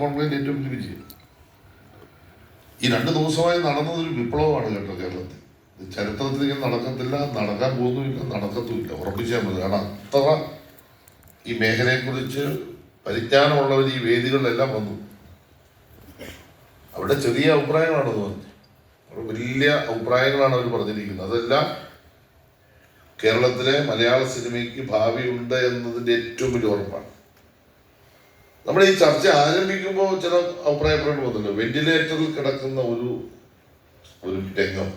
കോൺക്ലേവിന്റെ ഏറ്റവും വലിയ വിജയം. ഈ 2 ദിവസമായി നടന്നതൊരു വിപ്ലവമാണ് കേട്ടോ കേരളത്തിൽ. ചരിത്രത്തിൽ ഇങ്ങനെ നടക്കത്തില്ല, നടക്കാൻ പോകുന്നുമില്ല, നടക്കത്തുമില്ല, ഉറപ്പിച്ചാൽ മതി. കാരണം അത്ര ഈ മേഖലയെക്കുറിച്ച് പരിജ്ഞാനമുള്ളവർ ഈ വേദികളിലെല്ലാം വന്നു. അവിടെ ചെറിയ അഭിപ്രായങ്ങളാണെന്ന് പറഞ്ഞു, അവിടെ വലിയ അഭിപ്രായങ്ങളാണ് അവർ പറഞ്ഞിരിക്കുന്നത്. അതെല്ലാം കേരളത്തിലെ മലയാള സിനിമയ്ക്ക് ഭാവിയുണ്ട് എന്നതിൻ്റെ ഏറ്റവും വലിയ ഉറപ്പാണ്. നമ്മൾ ഈ ചർച്ച ആരംഭിക്കുമ്പോൾ ചില അഭിപ്രായപ്പെടേണ്ടി വന്നല്ലോ. വെന്റിലേറ്ററിൽ കിടക്കുന്ന ഒരു രംഗം,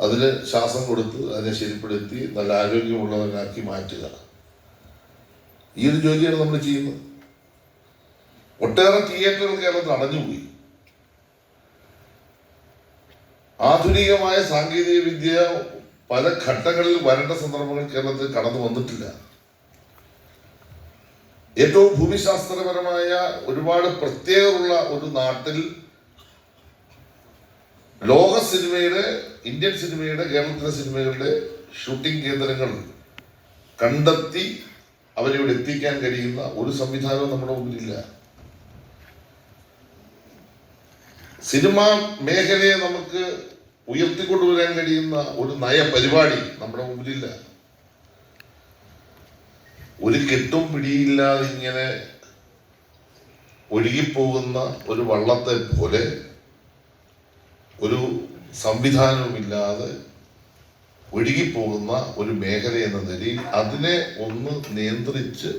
അതിന് ശ്വാസം കൊടുത്ത് അതിനെ ശരിപ്പെടുത്തി നല്ല ആരോഗ്യമുള്ളവനാക്കി മാറ്റുക, ഈ ഒരു ജോലിയാണ് നമ്മൾ ചെയ്യുന്നത്. ഒട്ടേറെ തിയേറ്ററുകൾ കേരളത്തിൽ അടഞ്ഞുപോയി. ആധുനികമായ സാങ്കേതിക വിദ്യ പല ഘട്ടങ്ങളിൽ വരേണ്ട സന്ദർഭങ്ങൾ കേരളത്തിൽ കടന്നു വന്നിട്ടില്ല. ഏറ്റവും ഭൂമിശാസ്ത്രപരമായ ഒരുപാട് പ്രത്യേകതയുള്ള ഒരു നാട്ടിൽ ലോക സിനിമയുടെ, ഇന്ത്യൻ സിനിമയുടെ, കേരളത്തിലെ സിനിമകളുടെ ഷൂട്ടിംഗ് കേന്ദ്രങ്ങൾ കണ്ടെത്തി അവരിവിടെ എത്തിക്കാൻ കഴിയുന്ന ഒരു സംവിധാനവും നമ്മുടെ മുമ്പിലില്ല. സിനിമാ മേഖലയെ നമുക്ക് ഉയർത്തിക്കൊണ്ടുവരാൻ കഴിയുന്ന ഒരു നയപരിപാടി നമ്മുടെ മുമ്പിലില്ല. ഒരു കെട്ടും പിടിയില്ലാതെ ഇങ്ങനെ ഒഴുകിപ്പോകുന്ന ഒരു വള്ളത്തെ പോലെ ഒരു സംവിധാനവുമില്ലാതെ ഒഴുകിപ്പോകുന്ന ഒരു മേഖല എന്ന നിലയിൽ അതിനെ ഒന്ന് നിയന്ത്രിച്ച്